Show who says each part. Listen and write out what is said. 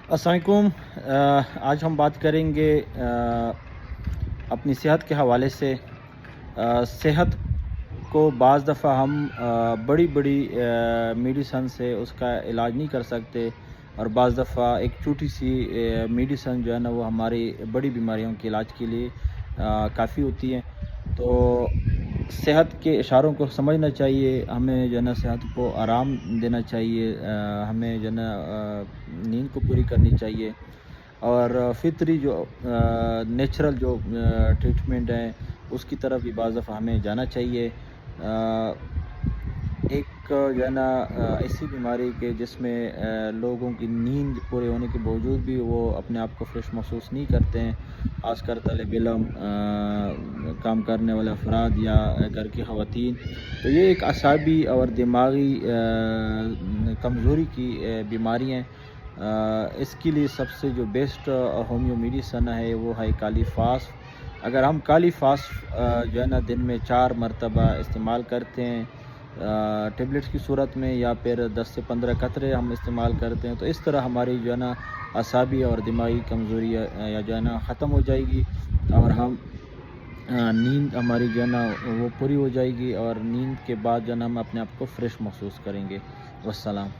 Speaker 1: अस्सलाम वालेकुम। आज हम बात करेंगे अपनी सेहत के हवाले से। सेहत को बाज़ दफ़ा हम बड़ी बड़ी मेडिसन से उसका इलाज नहीं कर सकते, और बाज़ दफ़ा एक छोटी सी मेडिसन जो है ना वो हमारी बड़ी बीमारियों के इलाज के लिए काफ़ी होती है। तो सेहत के इशारों को समझना चाहिए, हमें जो है ना सेहत को आराम देना चाहिए, हमें जो है ना नींद को पूरी करनी चाहिए, और फितरी जो नेचुरल जो ट्रीटमेंट है उसकी तरफ भी बाज़ दफ़ा हमें जाना चाहिए। एक जो है ना ऐसी बीमारी के जिसमें लोगों की नींद पूरे होने के बावजूद भी वो अपने आप को फ्रेश महसूस नहीं करते हैं, ख़ासकर तालिब इल्म, काम करने वाले अफराद या घर की ख़वातीन। तो ये एक असाबी और दिमागी कमज़ोरी की बीमारी हैं। इसके लिए सबसे जो बेस्ट होमियो मेडिसन है वो है काली फास। अगर हम काली फास जो है ना दिन में 4 मरतबा इस्तेमाल करते हैं टेबलेट्स की सूरत में, या फिर 10 से 15 कतरे हम इस्तेमाल करते हैं, तो इस तरह हमारी जो है ना असाबी और दिमागी कमज़ोरी या जो है ना ख़त्म हो जाएगी, और हम नींद हमारी जो है ना वो पूरी हो जाएगी, और नींद के बाद जो है ना हम अपने आप को फ्रेश महसूस करेंगे। वस्सलाम।